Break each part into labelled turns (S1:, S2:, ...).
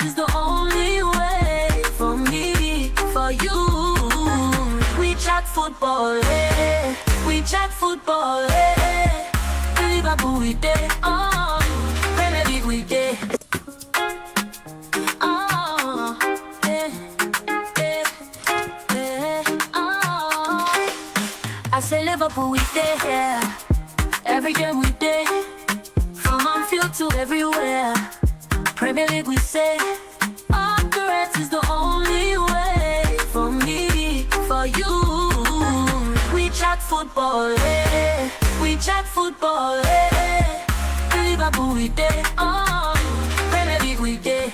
S1: is the only way for me, for you. We chat football, eh? We chat football, eh? Liverpool we day, Premier League we day, eh, eh, eh, I say Liverpool we day, yeah. Every game we day, from Anfield to everywhere. Premier League we say, the Reds is the only way for me, for you. We chat football, eh? We chat football, eh? Liverpool we day, Premier League we day.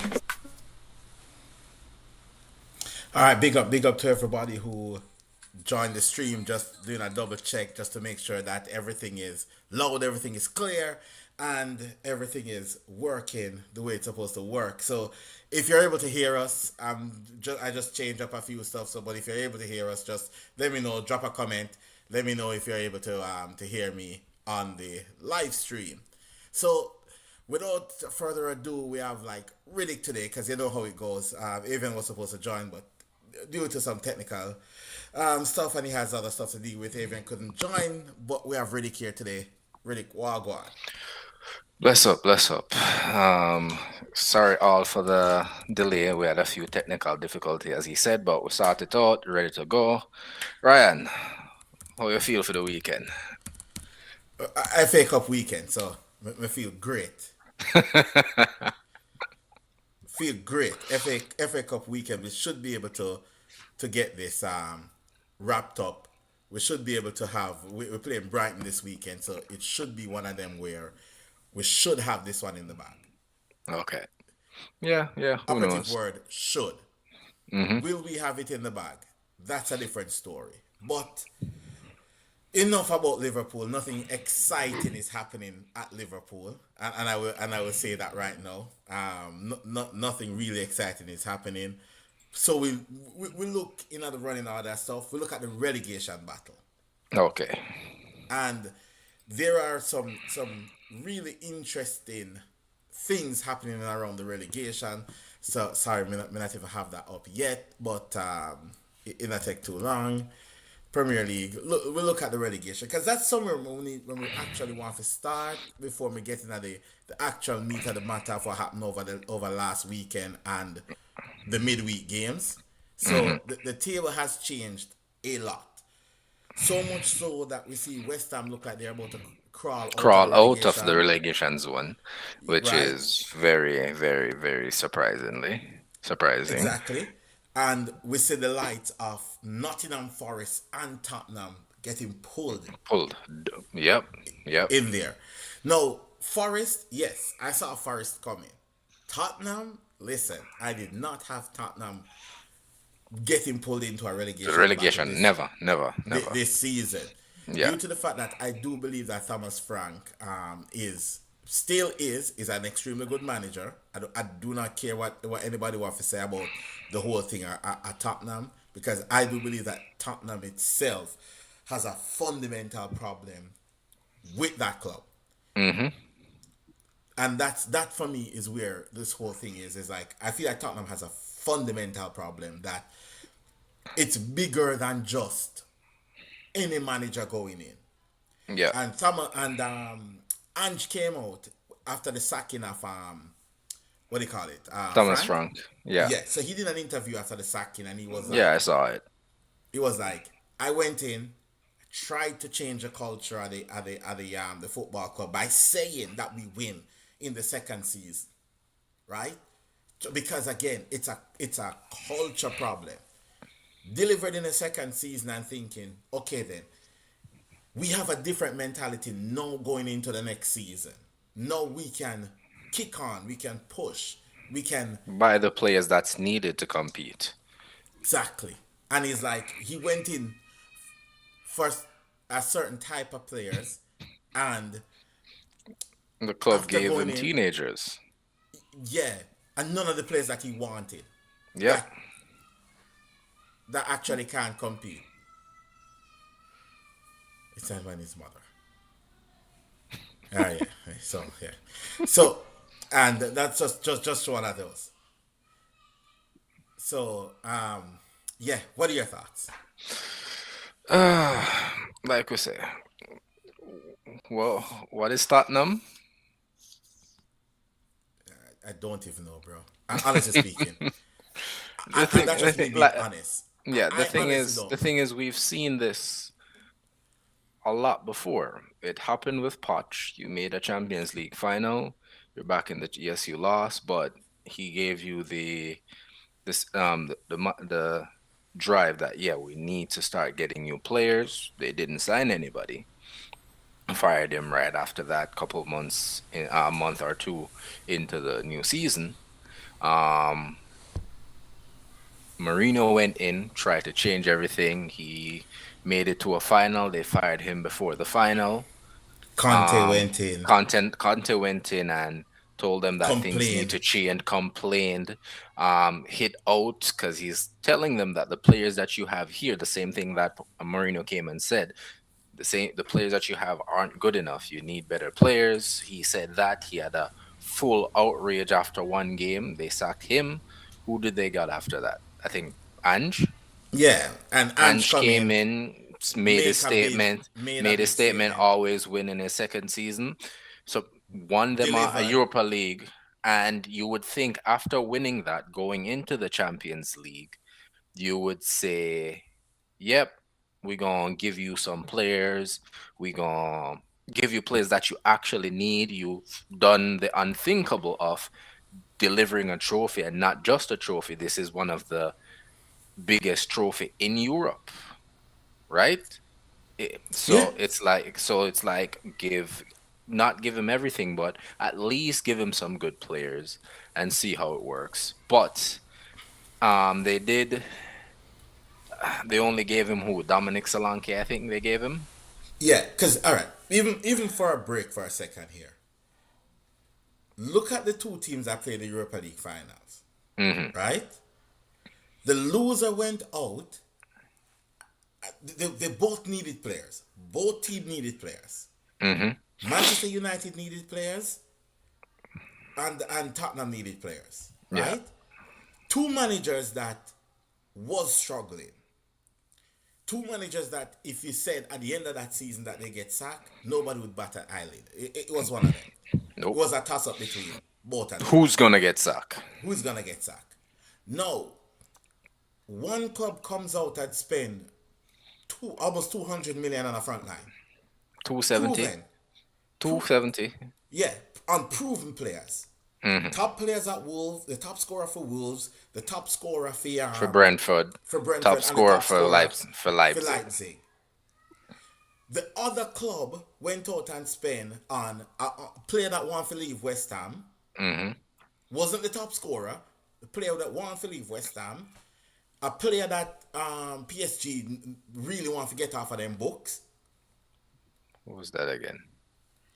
S2: All right, big up to everybody who joined the stream. Just doing a double check just to make sure that everything is loud, everything is clear, and everything is working the way it's supposed to work. So if you're able to hear us, I just changed up a few stuff. So, but if you're able to hear us, just let me know. Drop a comment. Let me know if you're able to hear me on the live stream. So, without further ado, we have like Riddick today because you know how it goes. Evan was supposed to join, but due to some technical stuff, and he has other stuff to deal with, Evan couldn't join. But we have Riddick here today. Riddick, wagwan.
S3: Bless up, bless up. Sorry all for the delay. We had a few technical difficulties, as he said, but we sorted it out, ready to go. Ryan, how you feel for the weekend?
S2: FA Cup weekend, so I feel great. Feel great. FA Cup weekend, we should be able to get this wrapped up. We should be able to have. We're playing Brighton this weekend, so it should be one of them where we should have this one in the bag.
S3: Okay. Yeah. Who
S2: Operative
S3: knows?
S2: word, should. Will we have it in the bag? That's a different story. But enough about Liverpool. Nothing exciting is happening at Liverpool, and I will say that right now. Nothing really exciting is happening. So we look in at the running order stuff. We look at the relegation battle.
S3: Okay.
S2: And there are some really interesting things happening around the relegation. So sorry, me not even have that up yet, but it not take too long. Premier League. We look at the relegation because that's somewhere when we actually want to start before we get into the actual meat of the matter of what happened over last weekend and the midweek games. So the table has changed a lot. So much so that we see West Ham look like they're about to crawl
S3: out of the relegation zone, which
S2: Right.
S3: is very, very, very surprising.
S2: Exactly. And we see the likes of Nottingham Forest and Tottenham getting pulled
S3: Yep.
S2: in there. Now, Forest, yes, I saw Forest coming. Tottenham, listen, I did not have Tottenham getting pulled into a relegation.
S3: Never.
S2: This season.
S3: Yeah.
S2: Due to the fact that I do believe that Thomas Frank is an extremely good manager. I do not care what anybody wants to say about the whole thing at Tottenham, because I do believe that Tottenham itself has a fundamental problem with that club. And that for me is where this whole thing is like, I feel like Tottenham has a fundamental problem that it's bigger than just any manager going in.
S3: Yeah.
S2: And Ange came out after the sacking of what do you call it?
S3: Thomas Frank. Yeah.
S2: Yeah. So he did an interview after the sacking, and he was like,
S3: Yeah, I saw it.
S2: he was like, I went in, tried to change the culture of the football club by saying that we win in the second season, right? Because again, it's a culture problem. Delivered in the second season and thinking, okay then, we have a different mentality now going into the next season. Now we can kick on, we can push, we can
S3: By the players that's needed to compete.
S2: exactly. And he's like, he went in for a certain type of players, and
S3: The club
S2: After
S3: gave
S2: going
S3: them
S2: in-
S3: teenagers.
S2: yeah, and none of the players that he wanted
S3: Yeah.
S2: that actually can't compete. It's him and his mother. Yeah. So, and that's just one of those. So, yeah, what are your thoughts?
S3: Like we say, well, what is Tottenham?
S2: I don't even know, bro. Honestly speaking,
S3: The
S2: and
S3: thing,
S2: that's
S3: the
S2: just
S3: thing,
S2: me being
S3: like,
S2: honest.
S3: yeah,
S2: I honestly
S3: the
S2: don't know.
S3: thing is, we've seen this a lot before. It happened with Poch. You made a Champions League final. You're back in the, yes, you lost, but he gave you the drive that, yeah, we need to start getting new players. They didn't sign anybody. Fired him right after that, couple of months, a month or two into the new season. Um, Marino went in, tried to change everything. He made it to a final. They fired him before the final.
S2: Conte went in,
S3: Conte went in and told them that things need
S2: complained.
S3: to change. Complained, hit out because he's telling them that the players that you have here, the same thing that Marino came and said, the players that you have aren't good enough. You need better players. He said that he had a full outrage after one game. They sacked him. Who did they got after that? I think Ange.
S2: Yeah, and Ange
S3: Ange
S2: come
S3: came
S2: in,
S3: in, made a statement,
S2: made a big statement,
S3: always win in his second season. So won them a
S2: delivered.
S3: Europa League. And you would think after winning that, going into the Champions League, you would say, yep, we're going to give you some players. We're going to give you players that you actually need. You've done the unthinkable of delivering a trophy, and not just a trophy. This is one of the biggest trophy in Europe, right?
S2: Yeah,
S3: So it's like give not give him everything, but at least give him some good players and see how it works. But they did. They only gave him who? Dominic Solanke, I think they gave him.
S2: yeah. Because all right, even for a break for a second here, look at the two teams that played the Europa League finals.
S3: Hmm.
S2: Right, the loser went out. They both needed players. Both teams needed players.
S3: Hmm.
S2: Manchester United needed players, and Tottenham needed players.
S3: Yeah.
S2: Right, two managers that was struggling. Two managers that, if you said at the end of that season that they get sacked, nobody would bat an eyelid. It was one of them. It
S3: Nope.
S2: was a toss up between both of them.
S3: Who's gonna get sacked?
S2: Who's gonna get sacked? No, one club comes out and spend almost 200 million on a front line.
S3: 270.
S2: Proven, pro,
S3: 270.
S2: yeah, unproven players.
S3: Hmm.
S2: Top players at Wolves, the top scorer for Wolves, the top scorer
S3: For Brentford.
S2: for
S3: Top
S2: Brentford, and the
S3: scorer
S2: top
S3: for
S2: scorer
S3: For
S2: for
S3: Leipzig.
S2: Leipzig. The other club went out and spent on a player that wanted to leave West Ham.
S3: Hmm.
S2: Wasn't the top scorer. The player that wanted to leave West Ham. A player that PSG really want to get off of them books.
S3: What was that again?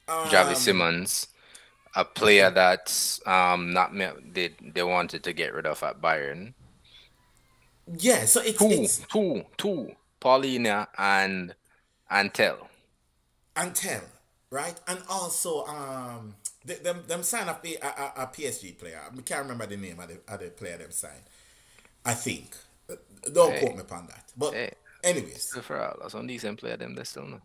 S3: Javi
S2: Um,
S3: Simmons, a player that's not they wanted to get rid of at Bayern.
S2: yeah, so it's
S3: Two. Paulina and Tell.
S2: Antel, right? And also them sign up a PSG player. I can't remember the name of the player them signed. I think. Don't quote
S3: Hey,
S2: me upon that. But
S3: hey,
S2: anyways,
S3: still for all. Some decent player them they still know.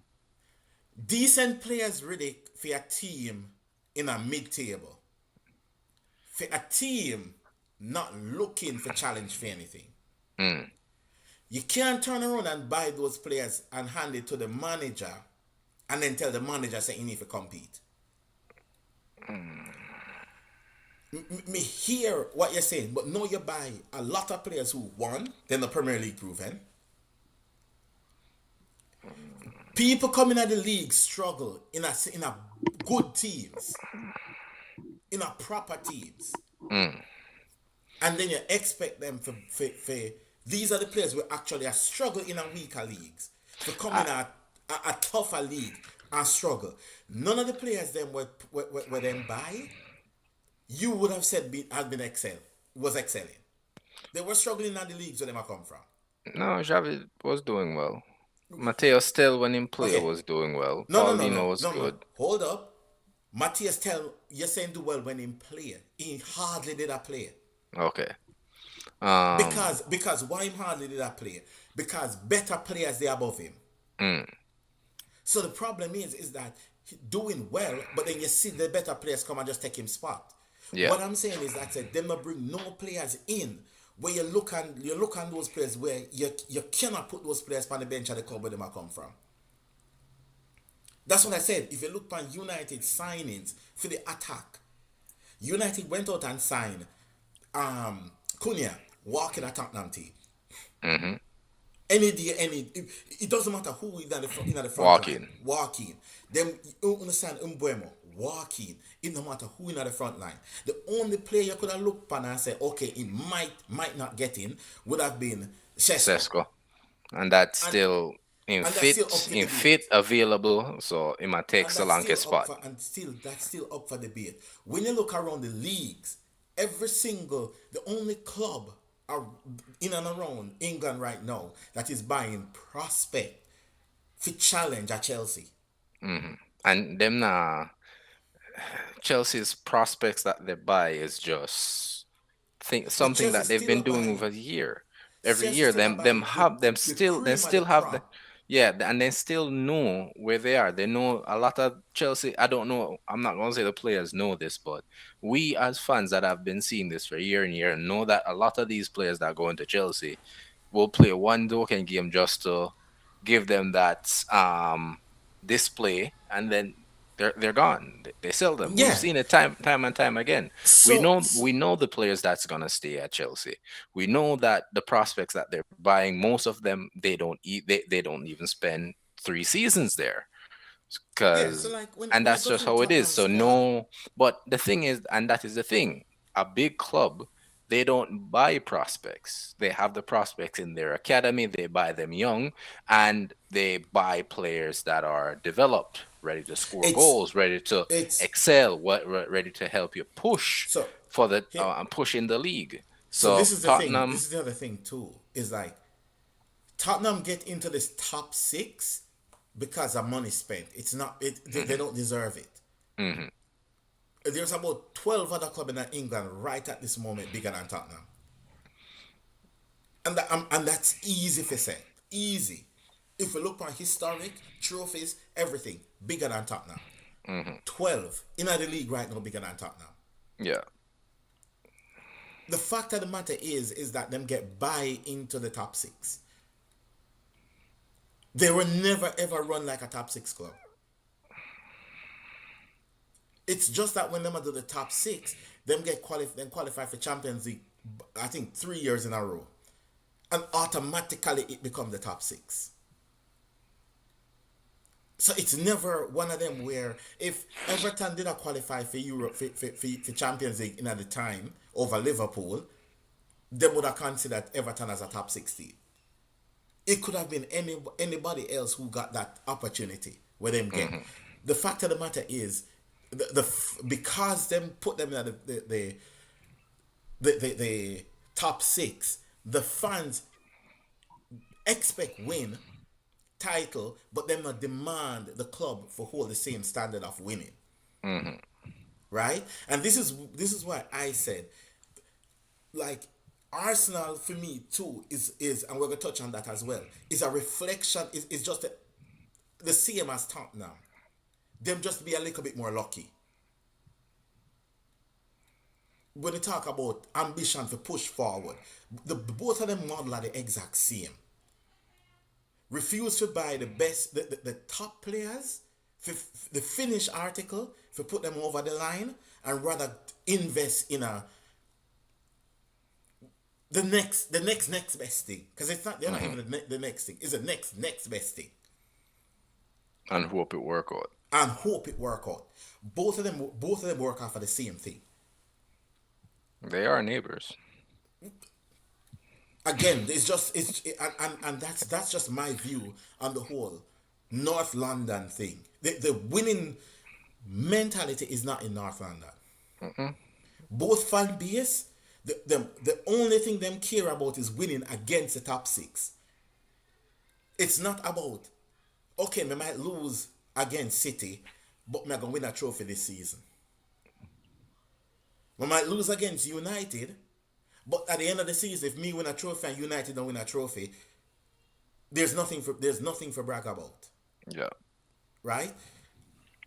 S2: decent players really for a team in a mid-table. For a team not looking for challenge for anything.
S3: Mm.
S2: You can't turn around and buy those players and hand it to the manager and then tell the manager say you need to compete. Me hear what you're saying, but no, you buy a lot of players who won, then the Premier League proven. People coming out the league struggle in a good teams, in a proper teams,
S3: Mm.
S2: and then you expect them for these are the players who actually are struggle in a weaker leagues for coming at a tougher league and struggle. None of the players them were them by you would have said had been was excelling. They were struggling in the leagues where they might come from.
S3: No, Javi was doing well. Mateo still when in play
S2: Okay,
S3: was doing well.
S2: no, no, no, no,
S3: Paulino was
S2: no, no.
S3: good.
S2: Hold up. Matthias tell you're saying do well when in play. He hardly did a play.
S3: Okay. Um,
S2: Because why him hardly did that play? Because better players they above him.
S3: mm,
S2: So the problem is that he doing well, but then you see the better players come and just take him spot.
S3: yeah,
S2: What I'm saying is that them not bring no players in where you look on those players where you cannot put those players on the bench at the club where they might come from. That's what I said. If you look on United signings for the attack, United went out and signed Cunha, walking a Tottenham team.
S3: mm-hmm.
S2: Any day, it doesn't matter who is in the front line.
S3: Walking.
S2: Walking. Them you understand Umbuemo, walking. It no matter who in the front line. The only player you could have looked upon and say, okay, he might not get in, would have been Sesko.
S3: Sesko, and that's
S2: And
S3: still in
S2: and that's still
S3: fit,
S2: up for
S3: in fit
S2: debate.
S3: available. So it might take
S2: And that's still
S3: Solanke's
S2: up
S3: spot.
S2: for and still that's still up for debate. When you look around the leagues, the only club are in and around England right now that is buying prospect for challenge at Chelsea.
S3: And them Chelsea's prospects that they buy is just
S2: The
S3: something
S2: Chelsea
S3: that they've
S2: still
S3: been
S2: are
S3: doing
S2: buying.
S3: over the year. Every
S2: Chelsea
S3: year,
S2: still are
S3: them
S2: buying the
S3: have them
S2: the
S3: still they
S2: cream of the
S3: still have the
S2: crop.
S3: yeah, and they still know where they are. They know a lot of Chelsea. I don't know. I'm not gonna say the players know this, but we as fans that have been seeing this for year and year know that a lot of these players that go into Chelsea will play one token game just to give them that display, and then they're gone. They sell them. We've
S2: Yeah.
S3: seen it time and time again.
S2: So
S3: We know the players that's gonna stay at Chelsea. We know that the prospects that they're buying, most of them they don't even spend 3 seasons there,
S2: yeah. So
S3: because
S2: like
S3: and
S2: when you
S3: that's
S2: go
S3: just
S2: to the
S3: how it is.
S2: Tottenham
S3: So
S2: squad,
S3: no, but the thing is, and that is the thing, a big club, they don't buy prospects. They have the prospects in their academy, they buy them young, and they buy players that are developed, ready to score
S2: it's
S3: goals, ready to
S2: it's
S3: excel, ready to help you push
S2: so
S3: for the
S2: here.
S3: push in the league.
S2: So this
S3: So
S2: is the thing. This
S3: Tottenham,
S2: is the other thing too. Is like Tottenham get into this top six because of money spent. It's not. They
S3: mhm,
S2: don't deserve it.
S3: mhm,
S2: There's about 12 other clubs in England right at this moment bigger than Tottenham, and that's easy for say. Easy. If you look on historic trophies, everything bigger than Tottenham.
S3: mhm.
S2: 12 in the league right now bigger than Tottenham.
S3: Yeah.
S2: The fact of the matter is that them get buy into the top six. They will never ever run like a top six club. It's just that when them are do the top six, them qualify for Champions League. I think 3 years in a row, and automatically it becomes the top six. So it's never one of them where if Everton did not qualify for Europe for Champions League in at the time over Liverpool, they would have considered Everton as a top 16. It could have been anybody else who got that opportunity where them get.
S3: Mhm,
S2: The fact of the matter is, because them put them in the top six, the fans expect win title, but them not demand the club for hold the same standard of winning,
S3: mhm.
S2: right? And this is why I said, like, Arsenal for me too is and we're gonna touch on that as well, is a reflection, is just the same as Tottenham. Them just be a little bit more lucky. When they talk about ambition to push forward, the both of them model are the exact same. Refuse to buy the best, the top players, for the finished article, for put them over the line, and rather invest in the next best thing. Because it's not, they're not even the next thing. It's the next best thing.
S3: And hope it work out.
S2: And hope it work out. Both of them work out for the same thing.
S3: They are neighbors.
S2: Again, and that's just my view on the whole North London thing. The winning mentality is not in North London.
S3: Mm-mm.
S2: Both fan base, the only thing them care about is winning against the top six. It's not about, okay, we might lose against City, but we're gonna win a trophy this season. We might lose against United, But at the end of the season, if me win a trophy and United don't win a trophy, there's nothing for brag about,
S3: Yeah.
S2: right?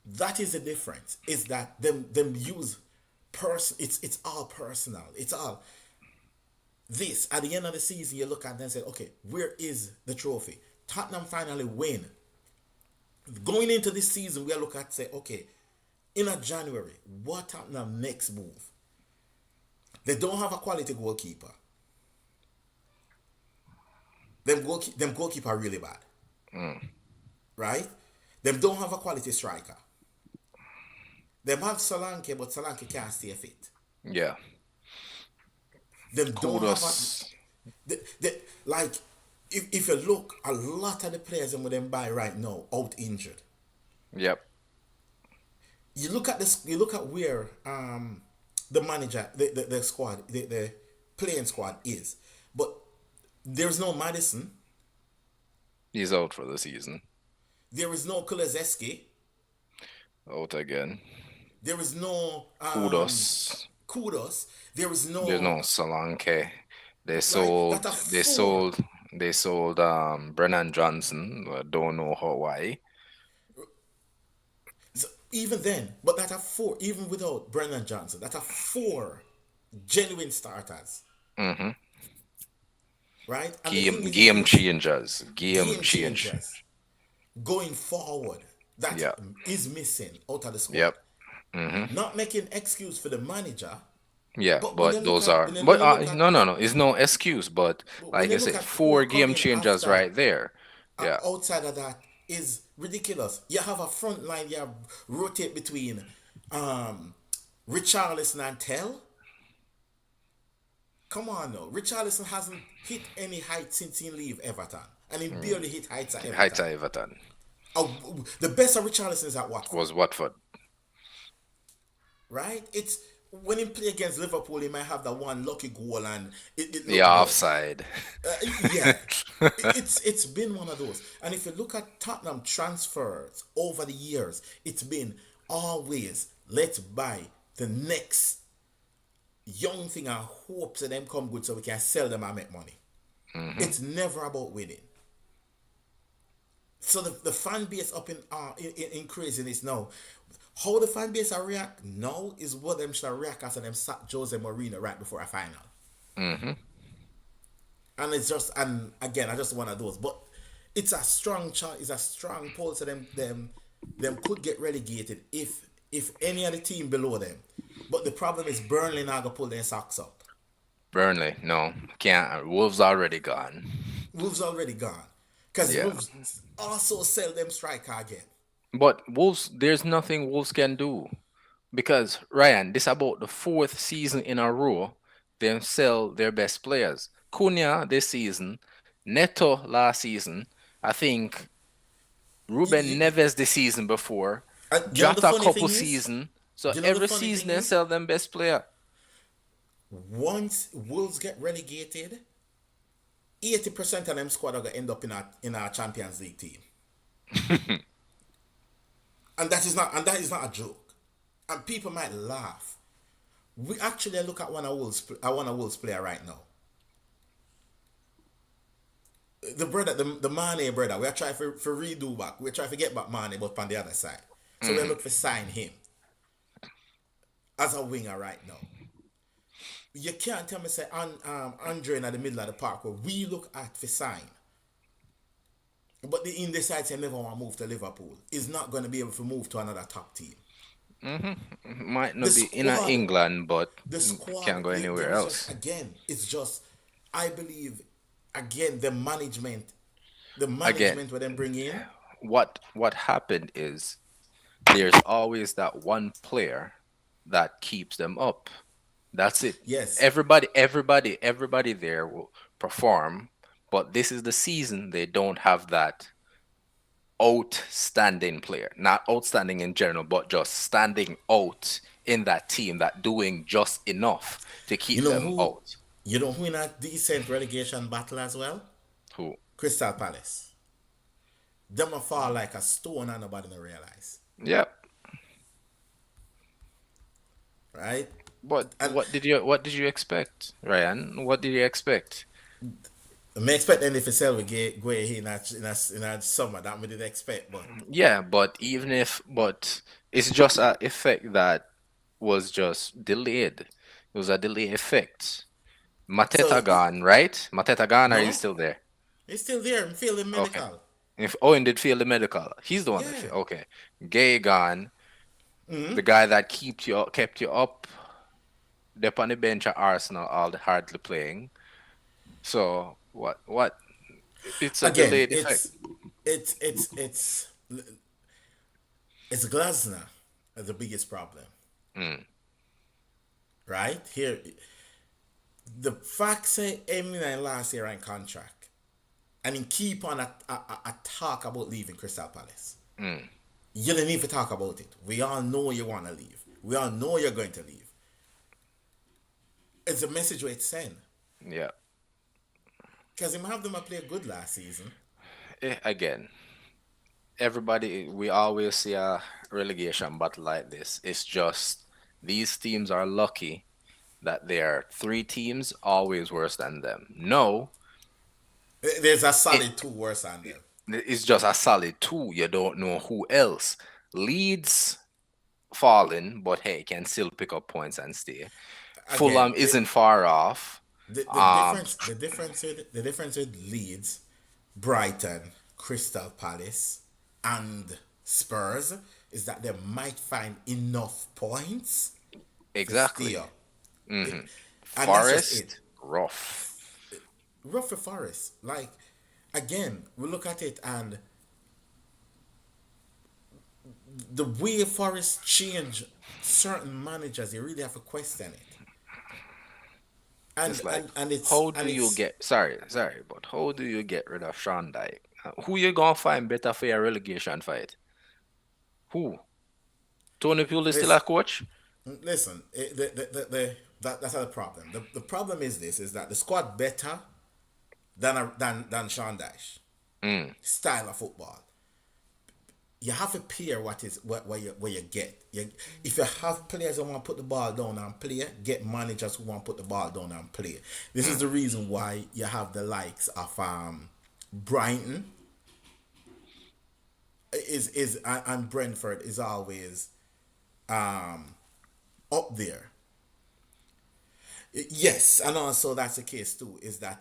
S2: That is the difference. Is that them use person? It's all personal. It's all this. At the end of the season, you look at them and say, okay, where is the trophy? Tottenham finally win. Going into this season, we look at say, okay, in a January, what Tottenham next move? They don't have a quality goalkeeper. Them goalkeeper are really bad, right? Them don't have a quality striker. Them have Solanke, but Solanke can't stay fit.
S3: Yeah.
S2: Them don't have a
S3: Kudos.
S2: like if you look, a lot of the players them buy right now out injured.
S3: Yep.
S2: You look at this. You look at where the manager, the squad, the playing squad is, but there's no Madison.
S3: He's out for the season.
S2: There is no Kulezeski.
S3: Out again.
S2: There is no
S3: Kudos.
S2: Kudos. There is
S3: There's no
S2: no
S3: Solanke. They
S2: right.
S3: sold
S2: That are
S3: they
S2: four.
S3: sold they sold Brennan Johnson. I don't know how why.
S2: So even then, but that are four. Even without Brennan Johnson, that are four genuine starters, right? And the thing
S3: Game
S2: is, if you
S3: game
S2: look
S3: changers. Game
S2: game
S3: change.
S2: changers going forward, that
S3: Yeah.
S2: is missing out of the squad.
S3: Yep. Mm-hmm.
S2: Not making excuse for the manager,
S3: Yeah,
S2: but when you
S3: but
S2: look
S3: those
S2: at
S3: are
S2: when you look at
S3: no, no, no. It's no excuse, but
S2: when
S3: like
S2: you
S3: I
S2: look
S3: said,
S2: at who are
S3: four game
S2: coming
S3: changers
S2: after,
S3: right there. Yeah.
S2: outside of that is ridiculous. You have a front line, you have rotate between Richarlison and Tell. Come on now. Richarlison hasn't hit any height since he leave Everton. And he barely hit heights at
S3: Heights
S2: Everton.
S3: at Everton
S2: The best of Richarlison is at Watford,
S3: was Watford.
S2: right? It's when he play against Liverpool, he might have that one lucky goal and it
S3: Yeah,
S2: looked good.
S3: offside.
S2: Yeah, it's been one of those. And if you look at Tottenham transfers over the years, it's been always let's buy the next young thing and hope that them come good so we can sell them and make money. It's never about winning. So the fan base up in craziness now. How the fan base are react now is what them should react after them sacked Jose Mourinho right before a final. And it's just, and again, I just one of those. But it's a strong chance. It's a strong pull. So them could get relegated if any other team below them. But the problem is Burnley now gonna pull their socks up.
S3: Burnley, no, can't. Wolves already gone.
S2: Wolves already gone because
S3: Yeah.
S2: Wolves also sell them striker again.
S3: But Wolves, there's nothing Wolves can do because Ryan, this about the fourth season in a row they sell their best players. Cunha this season, Neto last season, I think
S2: You,
S3: Ruben
S2: you,
S3: Neves the season before,
S2: you know the
S3: Jota
S2: funny
S3: couple
S2: thing is,
S3: season. So
S2: you know the
S3: every
S2: funny
S3: season
S2: thing
S3: they
S2: is,
S3: sell them best player.
S2: once Wolves get relegated, 80% of them squad are gonna end up in our Champions League team, and that is not a joke. And people might laugh. We actually look at one of Wolves player right now. The brother, the Mane brother, we are trying for redo back. We're trying to get back Mane, but on the other side. So we look for sign him as a winger right now. You can't tell me say Andre in the middle of the park where we look at for sign. But the in decides he never want to move to Liverpool. Is not going to be able to move to another top team.
S3: Might
S2: The
S3: not be in
S2: squad,
S3: England, but
S2: the
S3: can't
S2: squad.
S3: go
S2: There
S3: anywhere
S2: is just
S3: else.
S2: again. It's just I believe again the management
S3: Again,
S2: where them bring in.
S3: what happened is there's always that one player that keeps them up. That's it.
S2: Yes,
S3: Everybody there will perform, but this is the season they don't have that outstanding player. Not outstanding in general, but just standing out in that team that doing just enough to
S2: you
S3: keep
S2: know
S3: them
S2: who
S3: out.
S2: you know who in a decent relegation battle as well.
S3: Who?
S2: Crystal Palace. Them will fall like a stone and nobody don't realize.
S3: Yep.
S2: Right?
S3: But
S2: And
S3: what did you expect, Ryan? What did you expect?
S2: I expect them if sell we get go ahead in a summer that we did expect, but
S3: Yeah, but even if but it's just a effect that was just delayed. It was a delay effect.
S2: so
S3: Mateta gone, right? Mateta gone, or are you
S2: no,
S3: still there?
S2: it's still there. I'm feeling
S3: Okay.
S2: medical.
S3: If Owen did feel the medical, he's the one that
S2: Yeah.
S3: feel okay. Gay gone,
S2: Mm-hmm.
S3: the guy that kept you up up on the bench at Arsenal all the hardly playing. So what? It's a
S2: Again,
S3: delayed effect.
S2: it's it's it's it's Glasner is the biggest problem,
S3: Mm,
S2: right? Here, the fact say Eminem last year in contract, and he keep on a talk about leaving Crystal Palace.
S3: mm,
S2: You don't need to talk about it. We all know you want to leave. We all know you're going to leave. It's a message we send.
S3: yeah.
S2: Because him have them play good last season.
S3: Again, everybody we always see a relegation battle like this. It's just these teams are lucky that there are three teams always worse than them. No,
S2: There's a
S3: it,
S2: solid two worse than them.
S3: it's just a solid two. You don't know who else. Leeds falling, but hey, can still pick up points and stay.
S2: Again,
S3: Fulham isn't far off.
S2: the
S3: Um,
S2: difference the difference with Leeds, Brighton, Crystal Palace, and Spurs is that they might find enough points to stay
S3: exactly.
S2: up.
S3: Hmm.
S2: And that's just it.
S3: Forest, rough.
S2: Rough for Forest. Like again, we look at it and the way Forest change certain managers, you really have to question it. And
S3: It's like,
S2: it's
S3: how do you get? Sorry, but how do you get rid of Sean Dyche? Who you gonna find better for your relegation fight? Who? Tony Pulis is still a
S2: listen,
S3: coach?
S2: listen, that's not the problem. The problem is this: is that the squad better than Sean Dyche
S3: Mm,
S2: style of football. You have to pair what you get. If you have players who want to put the ball down and play, get managers who want to put the ball down and play. This is
S3: mm,
S2: the reason why you have the likes of Brighton is and Brentford is always up there. Yes, and also that's the case too. Is that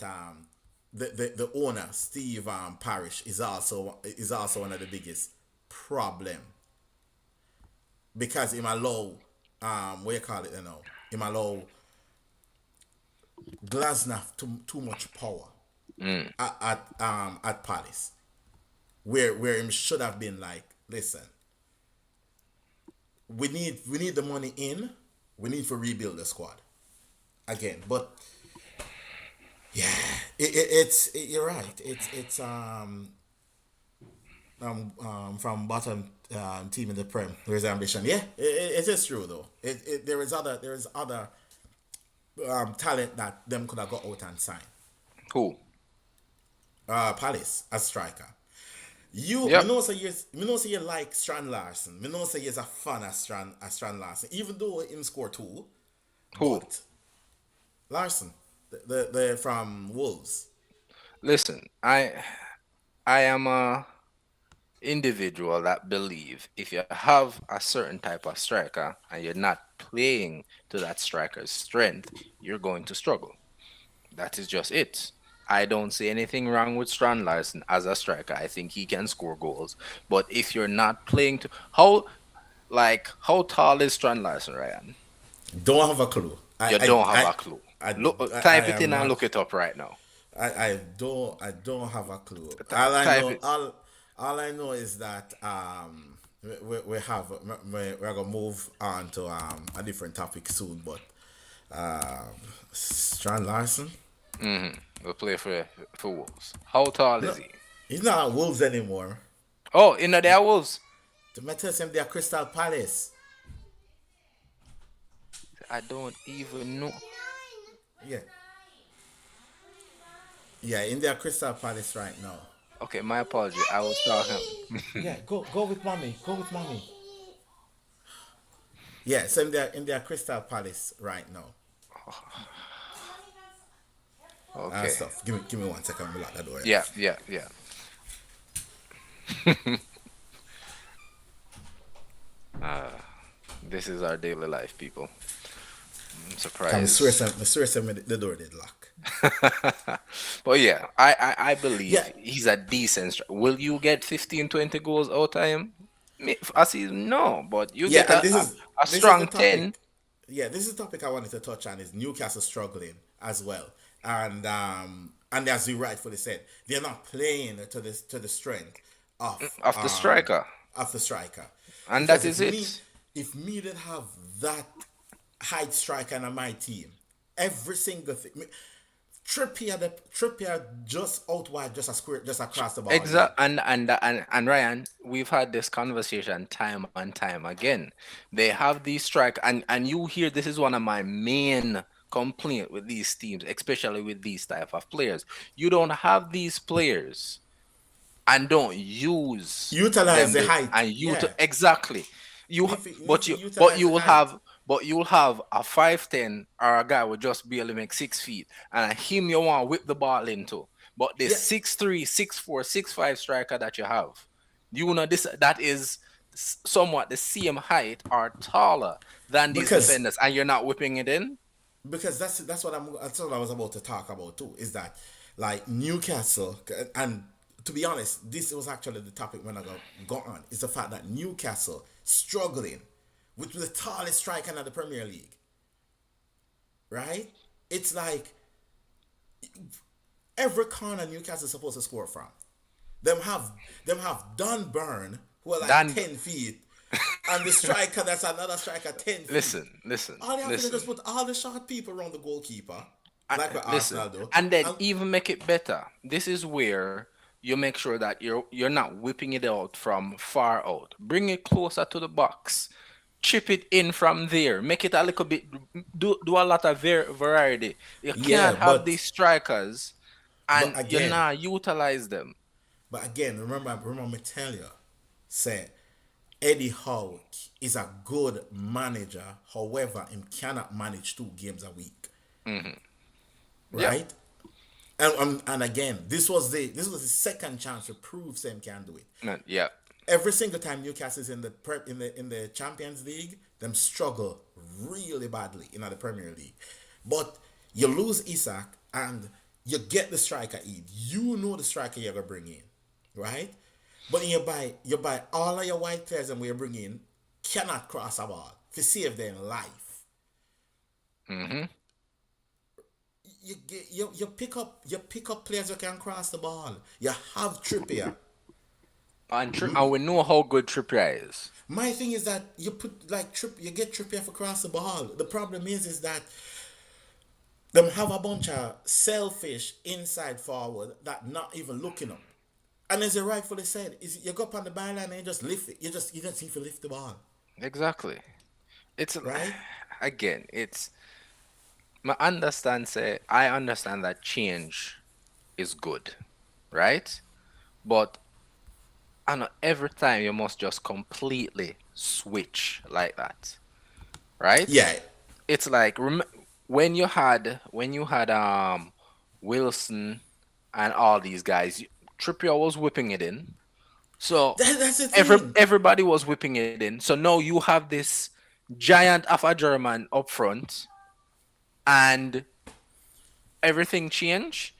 S2: the owner Steve Parish is also one of the biggest problem because him allow what you call it you know him allow Glasner too much power
S3: mm,
S2: at Palace where him should have been like listen we need the money in we need to rebuild the squad again but yeah you're right it's from bottom team in the Prem. There's ambition. Yeah, it is true though. There is other talent that them could have got out and signed.
S3: who?
S2: Palace as striker. Me
S3: Yep.
S2: know say you like Strand Larson. Me know say you're a fan of Strand Larson. Even though him score two,
S3: Who?
S2: but Larson, the from Wolves.
S3: Listen, I am a individual that believe if you have a certain type of striker and you're not playing to that striker's strength, you're going to struggle. That is just it. I don't see anything wrong with Strand Larson as a striker. I think he can score goals. But if you're not playing to how tall is Strand Larson, Ryan?
S2: Don't have a clue.
S3: You don't have a clue. Look,
S2: I
S3: type it
S2: am
S3: in and
S2: not.
S3: look it up right now.
S2: I don't have a clue.
S3: Type it.
S2: All I know is that we're gonna move on to a different topic soon, but Strand Larson,
S3: We'll play for Wolves. How tall
S2: no,
S3: is he?
S2: he's not at Wolves anymore.
S3: Oh, in the Wolves.
S2: The matter him they are Crystal Palace.
S3: I don't even know.
S2: Yeah, yeah, in their Crystal Palace right now.
S3: Okay, my apology. I was talking.
S2: Yeah, go with mommy. Go with mommy. Yeah, so in their Crystal Palace right now.
S3: Okay.
S2: Stuff. Give me 1 second. Let me lock that door.
S3: Yeah, yeah, yeah. This is our daily life, people. I'm
S2: Can swear
S3: surprised.
S2: some, I swear some the door did lock.
S3: But yeah, I
S2: Yeah,
S3: believe he's a decent. Will you get 15, 20 goals out of him? I see no, but you
S2: yeah,
S3: get
S2: and
S3: a
S2: this is the
S3: strong 10.
S2: topic. Yeah, this is the topic I wanted to touch on is Newcastle struggling as well, and as you rightfully said, they're not playing to the strength of
S3: Of the
S2: um
S3: striker,
S2: of the striker,
S3: and
S2: because
S3: that is it.
S2: if me didn't have that height striker on my team, every single thing. Trippier just out wide, just a square, just across the ball. Yeah,
S3: Exact and Ryan, we've had this conversation time and time again. They have these strike and you hear this is one of my main complaint with these teams, especially with these type of players. You don't have these players and don't use
S2: utilize
S3: them
S2: the height.
S3: and you to
S2: Yeah,
S3: exactly
S2: need to
S3: but
S2: utilize
S3: you
S2: the
S3: will
S2: height
S3: have you'll have a 5'10" or a guy with just barely make 6 feet and him you want to whip the ball into, but this
S2: Yeah,
S3: 6'3", 6'4", 6'5" striker that you have, you know this that is somewhat the same height or taller than these
S2: because
S3: defenders and you're not whipping it in.
S2: that's what I was about to talk about too. Is that like Newcastle and to be honest, this was actually the topic when I got on. Is the fact that Newcastle struggling with the tallest striker in the Premier League, right? It's like every corner Newcastle is supposed to score from. Them have Dunburn who are like
S3: Dan,
S2: 10 feet, and the striker that's another striker 10 feet.
S3: listen, listen,
S2: All they have to do is just
S3: listen.
S2: put all the short people around the goalkeeper, like what
S3: Listen,
S2: Arsenal do.
S3: and then
S2: And
S3: even make it better. This is where you make sure that you're not whipping it out from far out. Bring it closer to the box. Chip it in from there. Make it a little bit. Do a lot of variety. You
S2: yeah,
S3: can't have these strikers
S2: but
S3: and you
S2: again,
S3: not utilize them.
S2: remember me tell you, say Eddie Howe is a good manager. However, he cannot manage 2 games a week,
S3: Yep.
S2: right? And again, this was the second chance to prove Sam can do it.
S3: Yep.
S2: Every single time Newcastle is in the in the Champions League, them struggle really badly in the Premier League. But you lose Isak and you get the striker in. You know the striker you're gonna bring in, right? But then you buy all of your white players and we bring in cannot cross a ball to save their life.
S3: Hmm.
S2: You pick up players who can cross the ball. You have Trippier.
S3: And we know how good Trippier is.
S2: My thing is that you put like you get Trippier for cross the ball. The problem is that them have a bunch of selfish inside forward that not even looking up. And as you rightfully said, is you go up on the byline and you just lift it. You just need to lift the ball,
S3: Exactly. It's
S2: right?
S3: again. It's I understand that change is good, right? But I know every time you must just completely switch like that, right?
S2: Yeah,
S3: It's like when you had Wilson and all these guys, Trippier was whipping it in. So
S2: that's the thing.
S3: everybody was whipping it in. So now you have this giant of a German up front and everything change.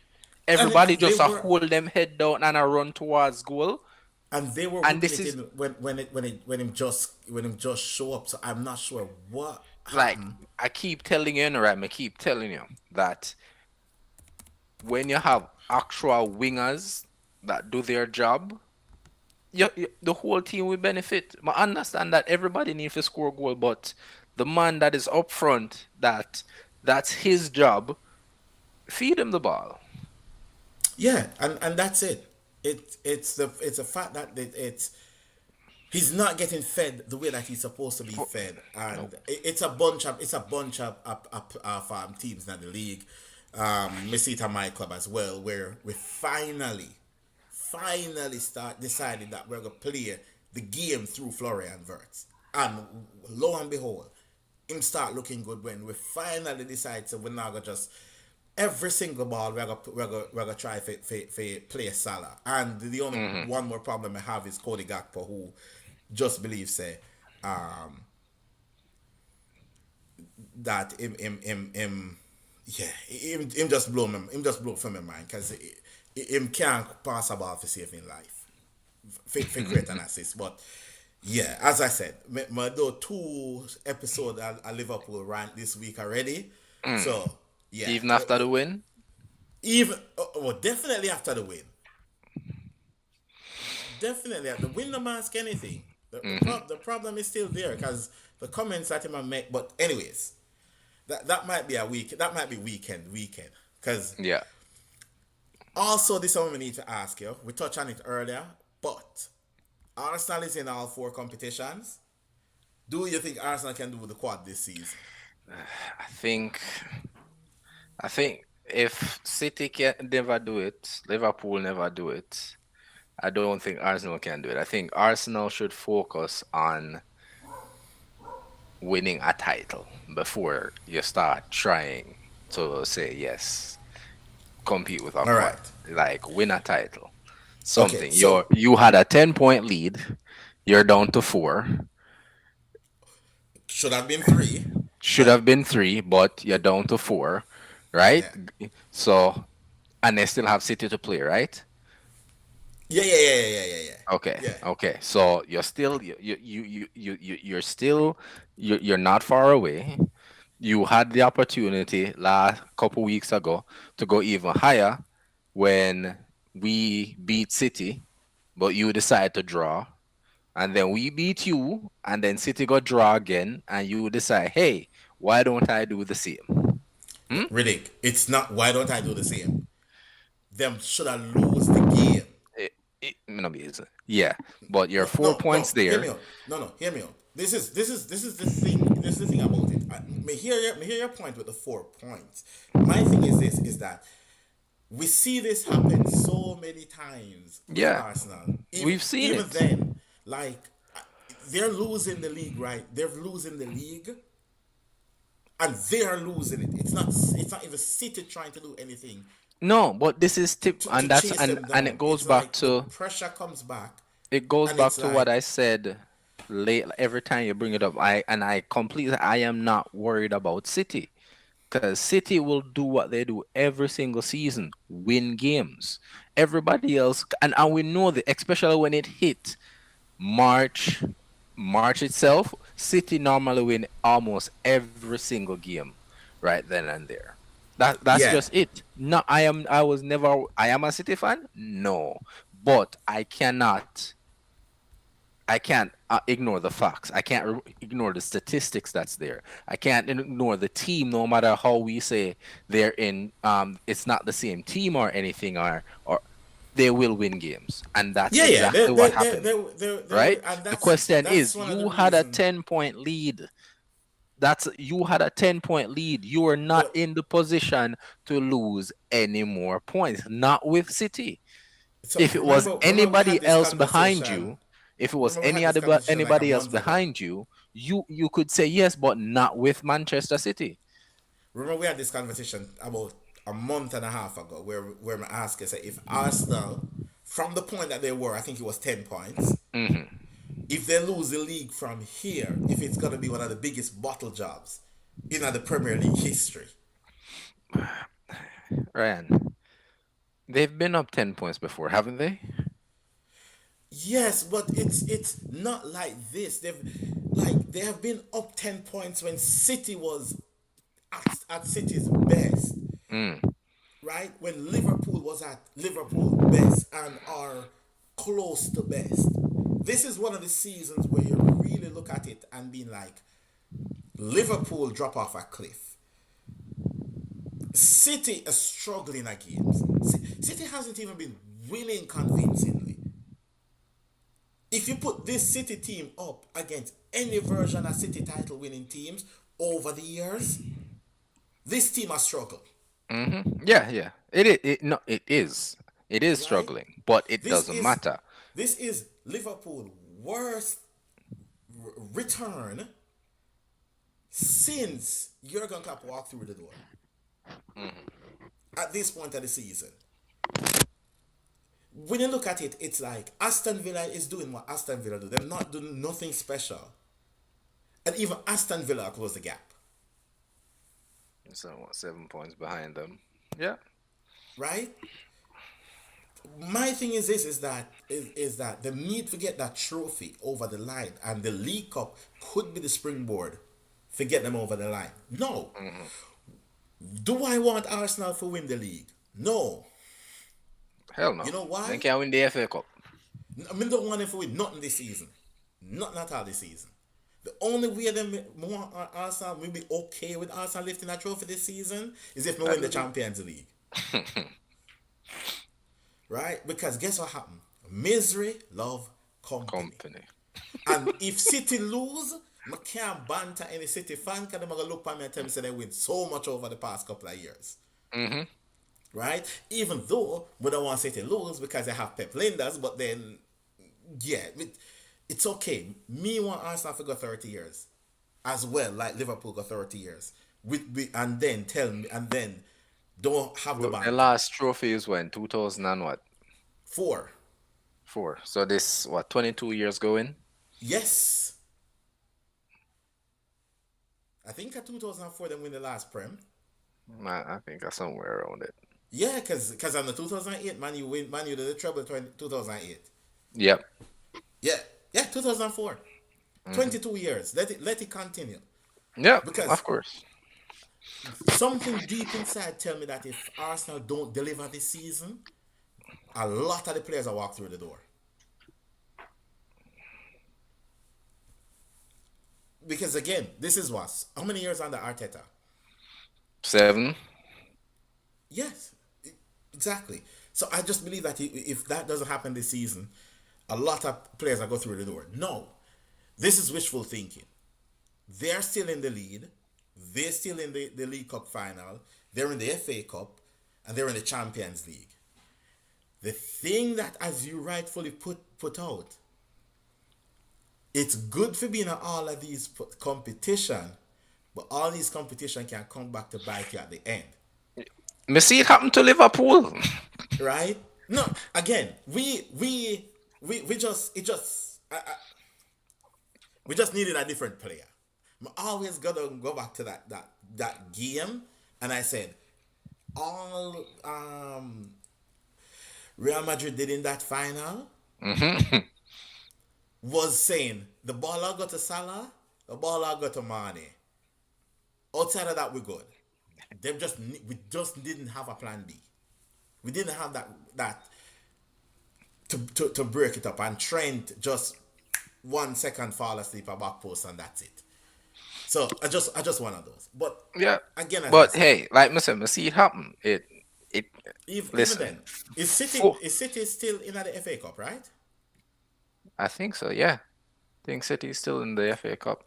S2: And
S3: Everybody
S2: and they
S3: just
S2: were
S3: hold them head down and a run towards goal.
S2: and they were
S3: And
S2: whipping
S3: this
S2: it in
S3: is
S2: when him just show up. So I'm not sure what
S3: like
S2: happened.
S3: I keep telling you, right? I keep telling you that when you have actual wingers that do their job, the whole team will benefit. I understand that everybody needs to score a goal, but the man that is up front, that's his job. Feed him the ball.
S2: Yeah, and that's it. It's a fact that he's not getting fed the way that he's supposed to be fed,
S3: No.
S2: and it's a bunch of teams in the league. Me see it at my club as well, where we finally start deciding that we're gonna play the game through Florian Wirtz, and lo and behold, him start looking good when we finally decide to we're not gonna just every single ball we're gonna try for play Salah. And the only
S3: Hmm.
S2: one more problem I have is Cody Gakpo, who just believes say um that him yeah him just blow from my mind because him can't pass a ball for save in life for create an assist. But yeah, as I said, my do 2 episode at Liverpool rant this week already. So yeah,
S3: Even after the win.
S2: even well, definitely after the win, definitely after the win, no mask anything. The problem is still there because the comments that him make. But anyways, that might be a week. That might be weekend. Because
S3: Yeah.
S2: also this one we need to ask you. We touched on it earlier, but Arsenal is in all 4 competitions. Do you think Arsenal can do the quad this season?
S3: I think I think if City can never do it, Liverpool never do it. I don't think Arsenal can do it. I think Arsenal should focus on winning a title before you start trying to say yes, compete with a
S2: All
S3: quad.
S2: right.
S3: Like win a title.
S2: Okay.
S3: Something.
S2: So
S3: You had a 10-point lead, you're down to 4.
S2: should have been 3,
S3: Should
S2: and
S3: have been 3, but you're down to 4, right?
S2: yeah,
S3: So and they still have City to play, right? Okay,
S2: yeah.
S3: okay. So you're still you're still you're not far away. You had the opportunity last couple weeks ago to go even higher when we beat City, but you decided to draw, and then we beat you, and then City got draw again, and you decide, hey, why don't I do the same? Hmm?
S2: Riddick, it's not. Why don't I do the same? Them should have lose the game.
S3: No, yeah, but you're
S2: No,
S3: 4 points
S2: Hear me
S3: there.
S2: out. No. Hear me out. This is the thing. This is the thing about it. Me hear your point with the 4 points. My thing is this: is that we see this happen so many times with
S3: Yeah,
S2: Arsenal. Even
S3: we've seen
S2: even
S3: it.
S2: then, like they're losing the league, right? They're losing the league, and they are losing it. It's not even City trying to do anything
S3: No, but this is tip,
S2: to
S3: and that's
S2: chase them
S3: and
S2: down.
S3: it goes
S2: It's
S3: back
S2: like the
S3: to
S2: pressure comes back,
S3: it goes
S2: and it's
S3: back to what
S2: like
S3: I said late every time you bring it up. I am not worried about City because City will do what they do every single season, win games. Everybody else, and we know that, especially when it hit March, March itself, City normally win almost every single game right then and there. That's
S2: yeah,
S3: just it. No, I am a City fan? No. But I can't ignore the facts. I can't ignore the statistics that's there. I can't ignore the team, no matter how we say they're in. It's not the same team or anything, or they will win games, and that's
S2: yeah.
S3: exactly what happened,
S2: They will,
S3: right?
S2: and
S3: The question
S2: that's
S3: is,
S2: one of the
S3: you had a
S2: reason.
S3: 10-point lead. You had a 10-point lead. You were not
S2: But
S3: in the position to lose any more points. Not with City.
S2: so
S3: If it was
S2: remember we had
S3: anybody
S2: this
S3: else behind
S2: conversation.
S3: you, if it was
S2: Remember we had this conversation like a
S3: anybody else
S2: month ago.
S3: behind you, you could say yes, but not with Manchester City.
S2: Remember we had this conversation about a month and a half ago, where I asked you, say, if Arsenal, from the point that they were, I think it was 10 points.
S3: Hmm.
S2: If they lose the league from here, if it's gonna be one of the biggest bottle jobs in the Premier League history.
S3: Ryan, they've been up 10 points before, haven't they?
S2: Yes, but it's not like this. They have been up 10 points when City was at City's best,
S3: Mm.
S2: right? When Liverpool was at Liverpool best and are close to best. This is one of the seasons where you really look at it and being like, Liverpool drop off a cliff. City is struggling at games. City hasn't even been winning convincingly. If you put this City team up against any version of City title winning teams over the years, this team has struggled,
S3: Yeah, yeah. No, it is. It is
S2: right?
S3: struggling, but it
S2: This
S3: doesn't
S2: is
S3: matter.
S2: this is Liverpool worst return since Jurgen Klopp walked through the door at this point of the season, when you look at it, it's like Aston Villa is doing what Aston Villa do. They're not doing nothing special. And even Aston Villa closed the gap,
S3: So what, 7 points behind them. Yeah.
S2: right? My thing is this: is that the need to get that trophy over the line, and the League Cup could be the springboard to get them over the line. No. Do I want Arsenal to win the league? No.
S3: Hell no.
S2: You know
S3: They
S2: why?
S3: can't win the FA Cup.
S2: I mean, don't want them to win nothing this season. Not all this season. The only way them want Arsenal will be okay with Arsenal lifting that trophy this season is if we win the Champions League. Right? Because guess what happened? Misery love company.
S3: Company.
S2: And if City lose, I can't banter any City fan because they're going to look at me and tell me say they win so much over the past couple of years. Right? Even though we don't want City lose because they have Pep Linders, but then, yeah, it's okay. Me want Arsenal to go 30 years as well, like Liverpool got 30 years. And then tell me, and then don't have the
S3: The
S2: banter.
S3: last trophy is when? 2000 and what?
S2: 4.
S3: 4. So this, what, 22 years going?
S2: Yes. I think at 2004 they win the last Prem.
S3: I think that's somewhere around it.
S2: Yeah, because on the 2008 Man U did the treble 2008.
S3: Yep.
S2: Yeah, 2004. 22 years. Let it continue.
S3: Yeah,
S2: Because
S3: of course.
S2: something deep inside tell me that if Arsenal don't deliver this season, a lot of the players will walk through the door. Because again, this is what? How many years under Arteta?
S3: 7.
S2: Yes, exactly. So I just believe that if that doesn't happen this season, a lot of players will go through the door. No, this is wishful thinking. They're still in the lead. They're still in the League Cup final. They're in the FA Cup. And they're in the Champions League. The thing that, as you rightfully put out, it's good for being in all of these competition, but all these competition can come back to bite you at the end.
S3: Me see it happen to Liverpool.
S2: Right? No, again, we just we just needed a different player. I always gotta go back to that game, and I said all Real Madrid did in that final was saying the ball I got to Salah, the ball I got to Mane. Outside of that, we're good. We just didn't have a plan B. We didn't have that to break it up. And Trent just 1 second fall asleep at back post and that's it. So I just one of those. But
S3: Yeah.
S2: again, as I
S3: But
S2: said,
S3: hey, like I said, me see it happen. It
S2: even
S3: listen.
S2: then, is
S3: For-
S2: City still in the FA Cup, right?
S3: I think so, yeah. I think City is still in the FA Cup.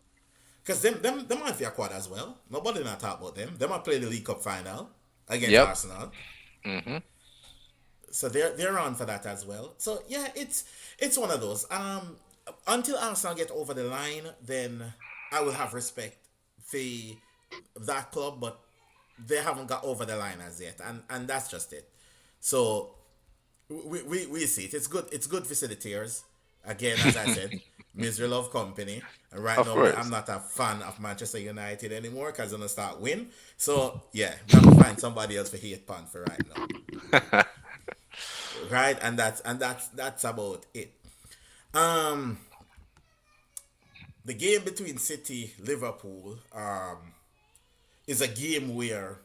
S2: Because them might be a quad as well. Nobody not talk about them. They might play the League Cup final against
S3: Yep.
S2: Arsenal. So they're on for that as well. So yeah, it's one of those. Until Arsenal get over the line, then I will have respect for that club, but they haven't got over the line as yet, and that's just it. So we see it. It's good facilitators. Again, as I said, misery love company. And right
S3: Of
S2: now,
S3: course.
S2: I'm not a fan of Manchester United anymore because they're gonna start win. So yeah, we have to find somebody else for hate pan for right now. Right, and that's about it. The game between City Liverpool is a game where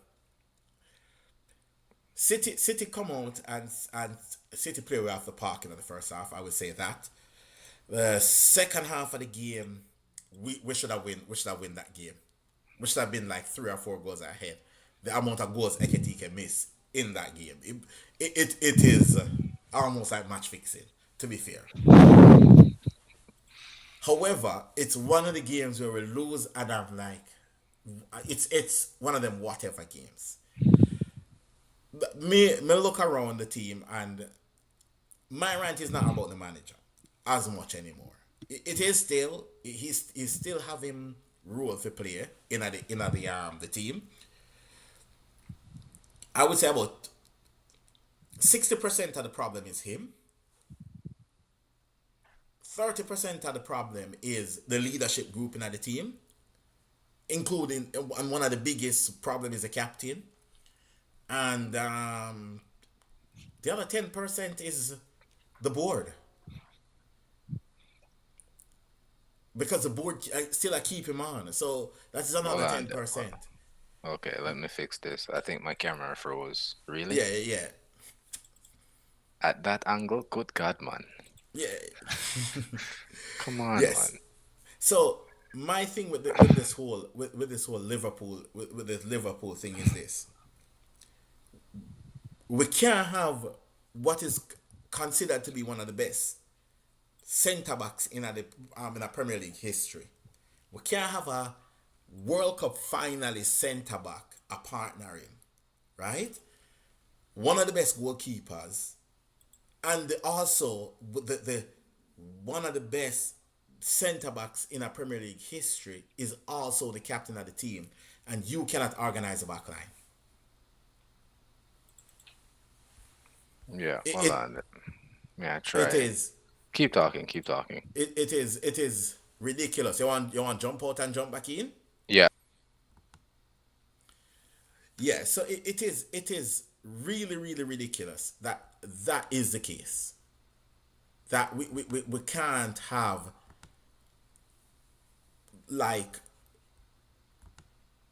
S2: City come out and City play way off the park in the first half. I would say that. The second half of the game, we should have win that game. We should have been like 3 or 4 goals ahead. The amount of goals Ekitike miss in that game, it is almost like match fixing. To be fair. However, it's one of the games where we lose, and I'm like, it's one of them whatever games. Me look around the team, and my rant is not about the manager as much anymore. It is still he's still having role to play the team. I would say about 60% of the problem is him. 30% of the problem is the leadership group in the team, including, and one of the biggest problem is the captain. And the other 10% is the board. Because the board still I keep him on. So that's
S3: Hold
S2: another
S3: on there.
S2: 10%.
S3: Okay, let me fix this. I think my camera froze. Really?
S2: Yeah, yeah,
S3: At that angle? Good God, man.
S2: yeah.
S3: Come on,
S2: Yes.
S3: man.
S2: So my thing with this whole with this whole Liverpool with this Liverpool thing is this: we can't have what is considered to be one of the best centre backs in a Premier League history. We can't have a World Cup finalist centre back a partnering, right? One of the best goalkeepers, and also the one of the best centre backs in a Premier League history is also the captain of the team, and you cannot organize a back line.
S3: Yeah,
S2: It
S3: hold
S2: it,
S3: on. Yeah,
S2: it
S3: try.
S2: is
S3: Keep talking, keep talking.
S2: it is ridiculous. You want jump out and jump back in?
S3: Yeah,
S2: Yeah. So it is really really ridiculous that that is the case. That we can't have, like,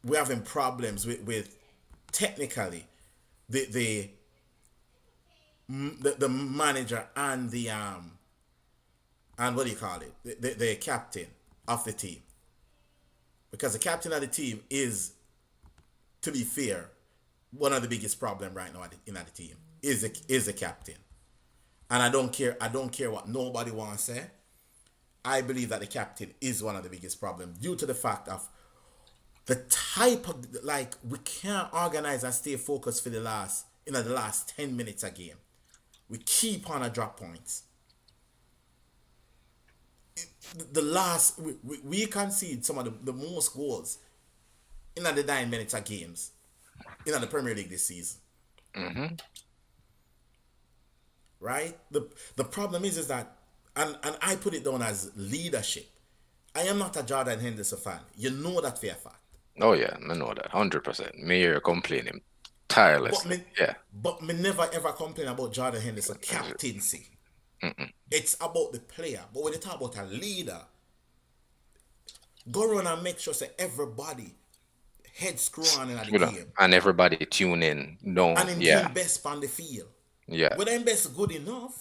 S2: we're having problems with technically the the manager and what do you call it, the captain of the team, because the captain of the team is, to be fair, one of the biggest problem right now in the team is the captain. And I don't care what nobody wants to say. I believe that the captain is one of the biggest problems due to the fact of the type of, like, we can't organize and stay focused for the last 10 minutes a game. We keep on a drop points. The last we concede some of the most goals in the 9 minutes of games in the Premier League this season. Right? The problem is that, and I put it down as leadership. I am not a Jordan Henderson fan. You know that for a fact.
S3: oh yeah, I know that 100%. Me here complaining
S2: But
S3: tirelessly.
S2: me,
S3: Yeah,
S2: but me never ever complain about Jordan Henderson captaincy. It's about the player. But when you talk about a leader, go around and make sure that everybody head screw on in the
S3: you know,
S2: game.
S3: and everybody tune in. No,
S2: And him
S3: yeah,
S2: game best on the field.
S3: yeah.
S2: Whether him best good enough,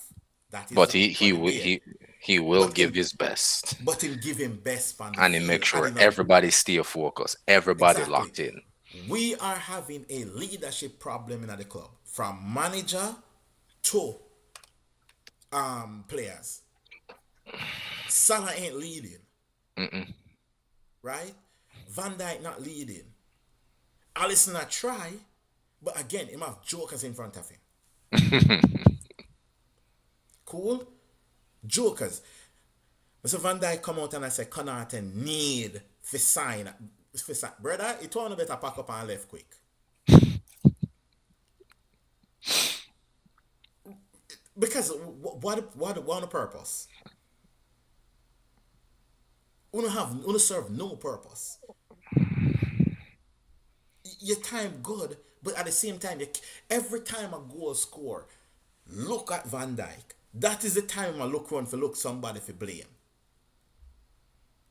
S2: that is
S3: But
S2: up for debate.
S3: he will
S2: But
S3: give
S2: him
S3: his best,
S2: but him give him best on the
S3: and he
S2: field.
S3: make
S2: And
S3: sure
S2: you know,
S3: everybody stay focused, everybody
S2: exactly.
S3: locked in.
S2: We are having a leadership problem in the club, from manager to players. Salah ain't leading, right? Van Dijk not leading. Alisson not try, but again, him have jokers in front of him. Cool? Jokers. So Van Dijk come out and I say Connaughton need for sign. Brother, it want better pack up and left quick. Because what the purpose? Uno serve no purpose. Your time good, but at the same time, every time a goal score, look at Van Dijk. That is the time I look around for look somebody for blame.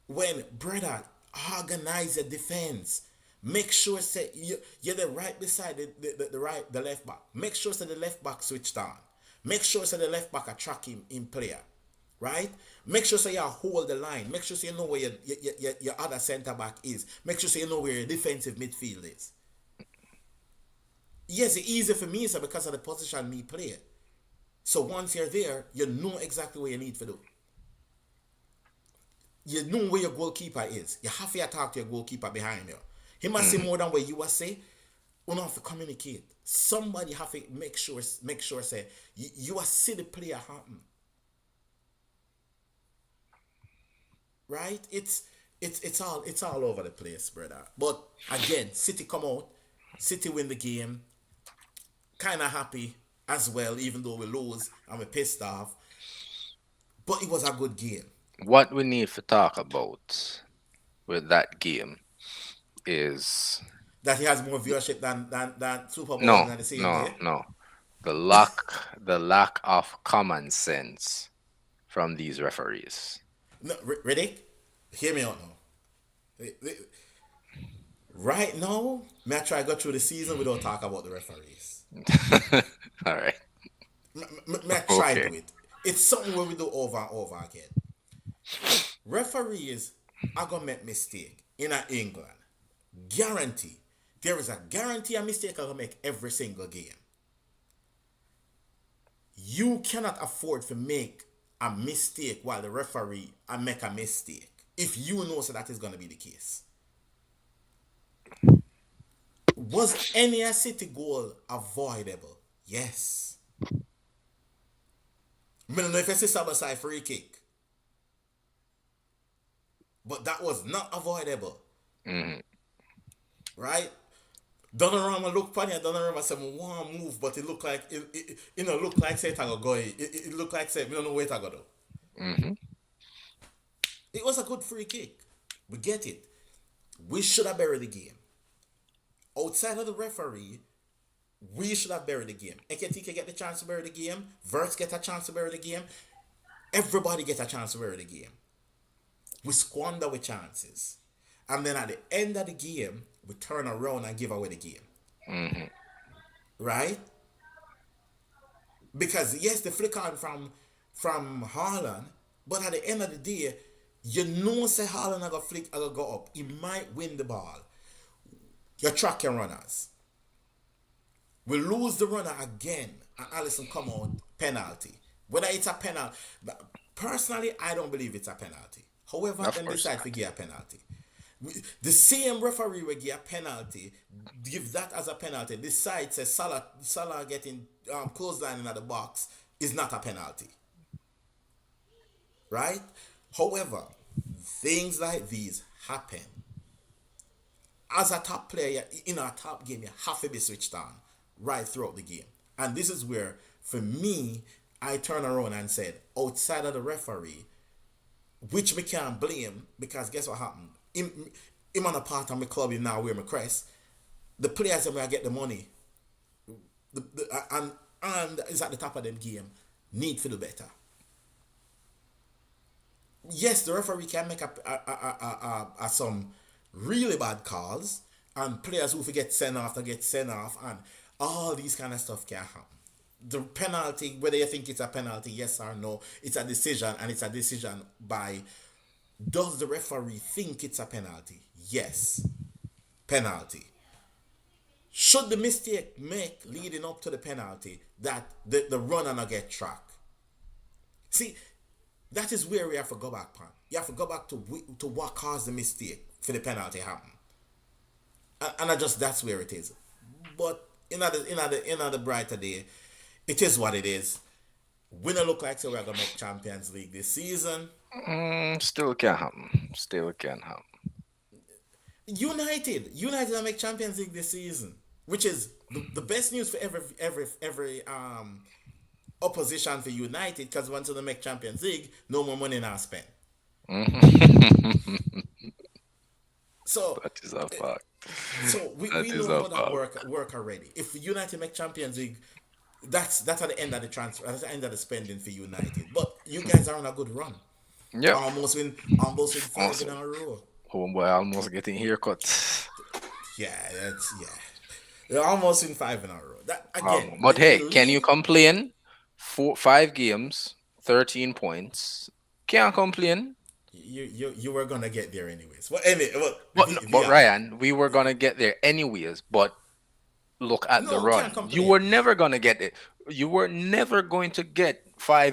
S2: When, brother, organize your defense. Make sure say you're the right beside the left back. Make sure say the left back switched on. Make sure say the left back attract him in player. Right? Make sure say you hold the line. Make sure say you know where your other centre back is. Make sure say you know where your defensive midfield is. Yes, it's easy for me, sir, because of the position me play. So once you're there, you know exactly what you need to do. You know where your goalkeeper is. You have to talk to your goalkeeper behind you. He must see more than what you are say. You don't have to communicate. Somebody have to make sure say you are see the player happen. Right? it's all over the place, brother. But again, City come out, City win the game, kind of happy as well, even though we lose and we're pissed off. But it was a good game.
S3: What we need to talk about with that game is
S2: That he has more viewership than Super Bowl
S3: no,
S2: in the same
S3: no,
S2: day.
S3: no. The lack of common sense from these referees.
S2: No, Riddick, hear me out now. Right now, may I try to go through the season without talk about the referees.
S3: All right.
S2: May I try
S3: Okay.
S2: do it. It's something where we do over and over again. Referees are gonna make mistake in England. Guarantee. There is a guarantee a mistake are gonna make every single game. You cannot afford to make a mistake while the referee make a mistake. If you know so that is gonna be the case. Was any a City goal avoidable? Yes. I don't know if it's a side free kick, but that was not avoidable, right? Donnarumma look funny. Donnarumma said, "One move," but it looked like look like say it go. It looked like say we don't know where it go do. It was a good free kick. We get it. We should have buried the game. Outside of the referee, we should have buried the game. Eketike get the chance to bury the game. Verts get a chance to bury the game. Everybody get a chance to bury the game. We squander with chances. And then at the end of the game, we turn around and give away the game. Right? Because yes, the flick on from Haaland, but at the end of the day, you know say Haaland I got flick, I got go up. He might win the ball. Your track your runners. We lose the runner again, and Allison come out penalty. Whether it's a penalty, personally, I don't believe it's a penalty. However,
S3: Of
S2: them
S3: course
S2: decide to
S3: not.
S2: give a penalty. The same referee will give a penalty, give that as a penalty. Decide says Salah getting clothesline in the box is not a penalty, right? However, things like these happen. As a top player in a top game, you have to be switched on right throughout the game. And this is where, for me, I turn around and said, outside of the referee, which we can't blame because guess what happened? Him on a part of my club, him now wear my crest. The players that where I get the money, and is at the top of them game, need to do better. Yes, the referee can make some really bad calls, and players who forget send off to get sent off, and all these kind of stuff can happen. The penalty, whether you think it's a penalty, yes or no, it's a decision, and it's a decision by does the referee think it's a penalty? Yes, penalty. Should the mistake make leading up to the penalty that the runner not get track? See, that is where we have to go back, pan. You have to go back to what caused the mistake for the penalty happen, and I just that's where it is. But in the brighter day, it is what it is. We don't look like so we're gonna make Champions League this season.
S3: Still can happen. Still can happen.
S2: United will make Champions League this season, which is the best news for every opposition for United because once they make Champions League, no more money now spent. So
S3: That is a fact.
S2: so we
S3: That is
S2: know
S3: a
S2: how that
S3: fact.
S2: work already. If United make Champions League, that's at the end of the transfer. That's the end of the spending for United. But you guys are on a good run.
S3: Yep.
S2: Almost win five in
S3: Awesome.
S2: a row.
S3: Homeboy almost getting haircuts.
S2: Yeah. They're almost in five in a row. That again,
S3: But hey,
S2: the
S3: can you
S2: league.
S3: complain? 5 games, 13 points. Can't complain.
S2: You were gonna get there anyways. Well, anyway, well,
S3: But but
S2: yeah.
S3: Ryan, we were gonna get there anyways. But look at the
S2: No, can't
S3: run. You
S2: complain.
S3: were never gonna get it. You were never going to get 4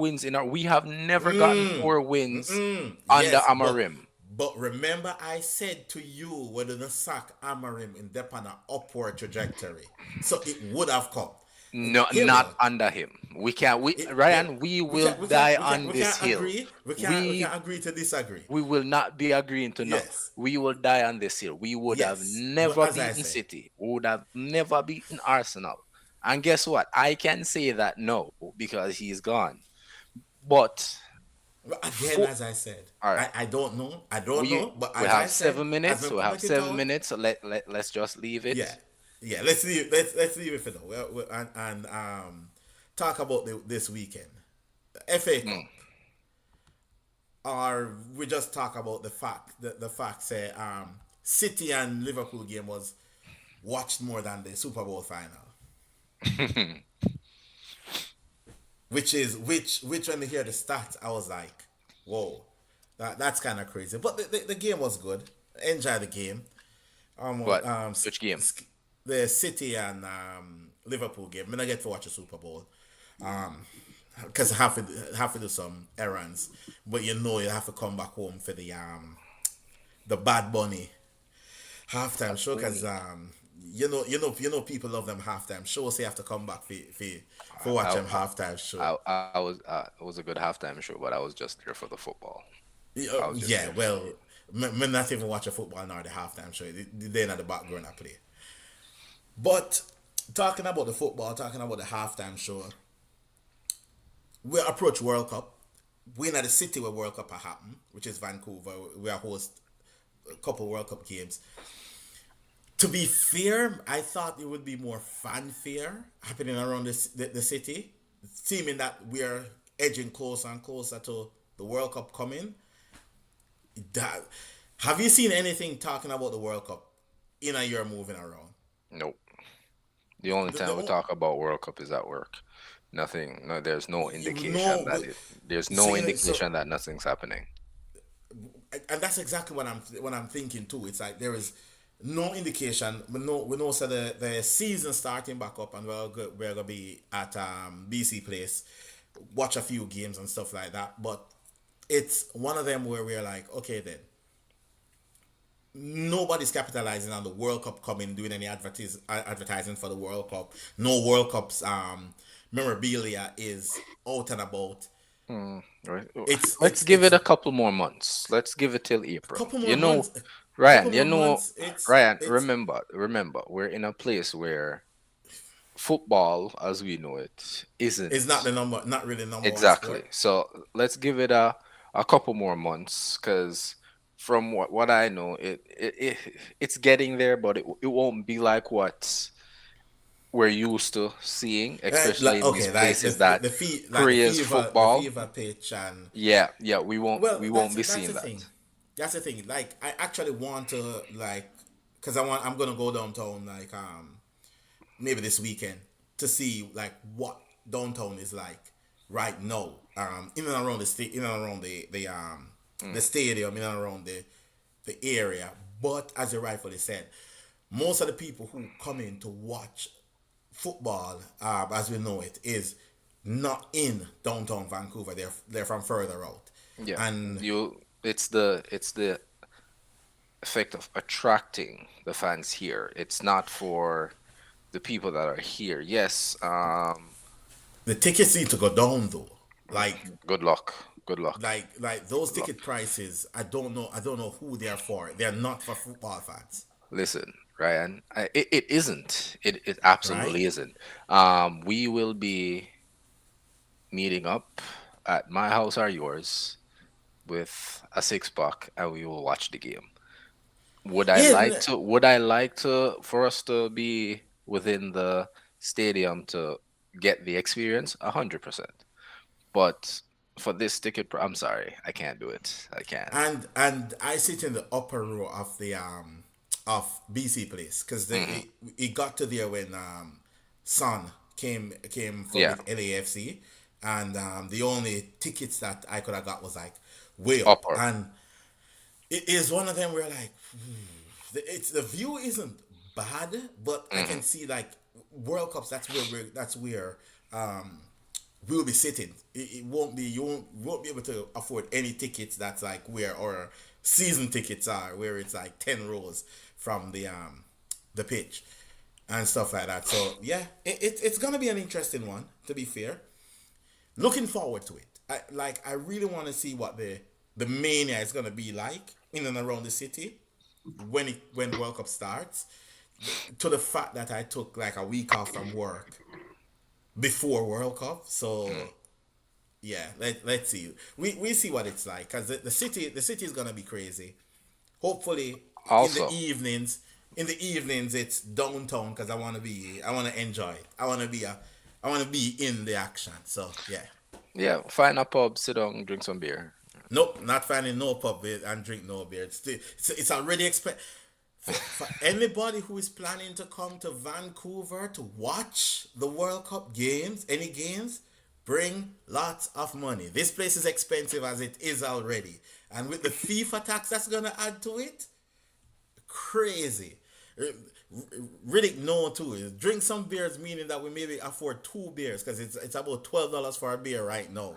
S3: wins in our. We have never gotten 4 wins under
S2: Yes,
S3: Amarim.
S2: but remember I said to you whether the sack Amarim in depth on an upward trajectory. So it would have come.
S3: No,
S2: Hear me
S3: not
S2: out.
S3: under him. We can we
S2: Yeah,
S3: Ryan, we
S2: we
S3: will
S2: can't we can't
S3: die
S2: we can't
S3: on
S2: we
S3: this
S2: can't
S3: hill.
S2: agree. We
S3: We
S2: can't agree to disagree.
S3: we will not be agreeing to no.
S2: Yes,
S3: We will die on this hill. We would have
S2: yes. But
S3: never
S2: as I
S3: beaten
S2: say,
S3: City. We would have never beaten Arsenal. And guess what? I can say that no because he's gone. But
S2: again,
S3: for
S2: as I said,
S3: all right,
S2: I don't know. I don't
S3: we
S2: know. But
S3: we
S2: as I
S3: have
S2: said,
S3: seven
S2: as
S3: minutes.
S2: I'm
S3: We have
S2: commenting
S3: seven
S2: out,
S3: minutes. So let's just leave
S2: yeah,
S3: it.
S2: yeah. Let's leave it for now. And talk about this weekend, FA
S3: Mm.
S2: Cup, or we just talk about the fact say City and Liverpool game was watched more than the Super Bowl final, which when I hear the stats, I was like, whoa, that's kind of crazy. But the game was good. Enjoy the game.
S3: What? Which game?
S2: The City and Liverpool game. I get to watch a Super Bowl because I have to do some errands. But you have to come back home for the Bad Bunny halftime show because
S3: Tony.
S2: people love them halftime shows. So you have to come back for watch
S3: I,
S2: them halftime show.
S3: I was it was a good halftime show, but I was just there for the football. I was just
S2: Yeah,
S3: there for
S2: well,
S3: it.
S2: me not even watch a football nor the halftime show. They're not the background I play. But talking about the football, talking about the halftime show, we approach World Cup. We're in the city where World Cup are happen, which is Vancouver. We are host a couple World Cup games. To be fair, I thought it would be more fanfare happening around the city, seeming that we are edging closer and closer to the World Cup coming. That, have you seen anything talking about the World Cup in a year moving around?
S3: Nope. The only
S2: The
S3: time we talk about World Cup is at work. Nothing. No, there's no indication
S2: no,
S3: that
S2: but
S3: it. There's
S2: so
S3: no indication that nothing's happening.
S2: and that's exactly what I'm thinking too. It's like there is no indication. We know so the season starting back up, and we're gonna be at BC Place, watch a few games and stuff like that. But it's one of them where we're like, okay, then nobody's capitalizing on the World Cup coming, doing any advertising for the World Cup. No World Cups memorabilia is out and about.
S3: Right. Let's give it
S2: It's
S3: a couple more months. Let's give it till
S2: a
S3: April.
S2: couple
S3: You
S2: more
S3: know,
S2: months. A couple
S3: Ryan.
S2: more months.
S3: Ryan.
S2: It's
S3: Remember, we're in a place where football, as we know it,
S2: It's
S3: isn't
S2: not the number, not really number one
S3: exactly.
S2: sport.
S3: So let's give it a couple more months, because from what I know, it's getting there, but it won't be like what we're used to seeing, especially
S2: Like
S3: in these
S2: okay, like
S3: places that
S2: the
S3: praise football.
S2: fever pitch and
S3: Yeah,
S2: well,
S3: we
S2: that's
S3: won't be
S2: that's the
S3: seeing that.
S2: thing. That's the thing. Like I actually want to like because I'm gonna go downtown like maybe this weekend to see like what downtown is like right now. In and around the state, in and around the stadium, in and around the area. But as you rightfully said, most of the people who come in to watch football, as we know it, is not in downtown Vancouver. They're from further out,
S3: Yeah,
S2: and
S3: it's the effect of attracting the fans here. It's not for the people that are here. Yes,
S2: the tickets need to go down though. Like
S3: good luck. Good luck.
S2: like those
S3: Good luck.
S2: ticket prices. I don't know who they're for. They're not for football fans,
S3: Listen, Ryan, it isn't. It
S2: right?
S3: absolutely isn't. We will be meeting up at my house or yours with a six-pack, and we will watch the game.
S2: Yeah,
S3: Would I like to for us to be within the stadium to get the experience? 100%. But for this I'm sorry, I can't do it. I can't.
S2: and I sit in the upper row of BC Place because
S3: Hmm.
S2: it got to there when Son came for
S3: Yeah,
S2: with LAFC, and the only tickets that I could have got was like way up,
S3: upper.
S2: and it is one of them where like the view isn't bad, but I
S3: Hmm.
S2: can see like World Cups. That's where we'll be sitting. It won't be you won't be able to afford any tickets that's like where our season tickets are, where it's like 10 rows from the pitch. and stuff like that. So yeah, it's gonna be an interesting one. To be fair, looking forward to it. I really want to see what the mania is gonna be like in and around the city when World Cup starts. To the fact that I took like a week off from work before World Cup, so yeah, let's see. We see what it's like because the city is gonna be crazy. Hopefully, in the
S3: Also,
S2: evenings, in the evenings it's downtown because I want to enjoy it. I want to be in the action. So yeah,
S3: yeah, find a pub, sit down, drink some beer.
S2: nope, not finding no pub and drink no beer. It's already for anybody who is planning to come to Vancouver to watch the World Cup games, any games, bring lots of money. This place is expensive as it is already. And with the FIFA tax that's going to add to it, crazy. Riddick know too. Drink some beers, meaning that we maybe afford two beers because it's about $12 for a beer right now,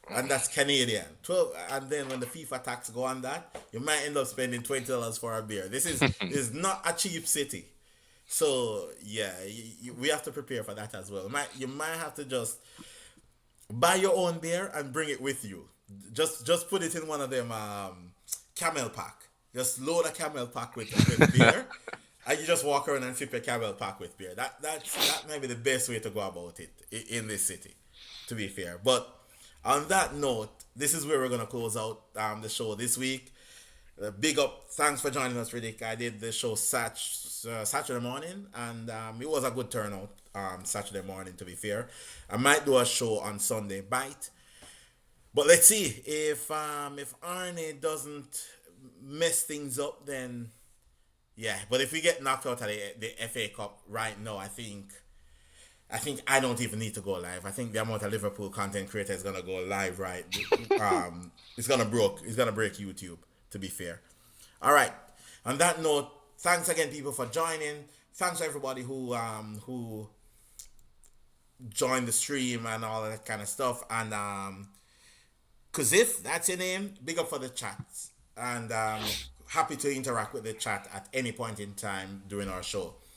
S2: and that's Canadian. 12, and then when the FIFA tax go on that, you might end up spending $20 for a beer. This is not a cheap city, so yeah, we have to prepare for that as well. You might have to just buy your own beer and bring it with you. Just put it in one of them camel pack. Just load a camel pack with beer, and you just walk around and sip your camel pack with beer. That might be the best way to go about it in this city, to be fair. But on that note, this is where we're gonna close out the show this week. Big up, thanks for joining us, Riddick. I did the show Saturday morning, and it was a good turnout. Saturday morning, to be fair, I might do a show on Sunday night, but let's see if Arnie doesn't mess things up, then yeah. But if we get knocked out of the FA Cup right now, I think I don't even need to go live. I think the amount of Liverpool content creator is gonna go live, right? It's gonna break YouTube. To be fair, all right. On that note, thanks again, people, for joining. Thanks to everybody who joined the stream and all of that kind of stuff. And cause if that's your name, big up for the chats and happy to interact with the chat at any point in time during our show.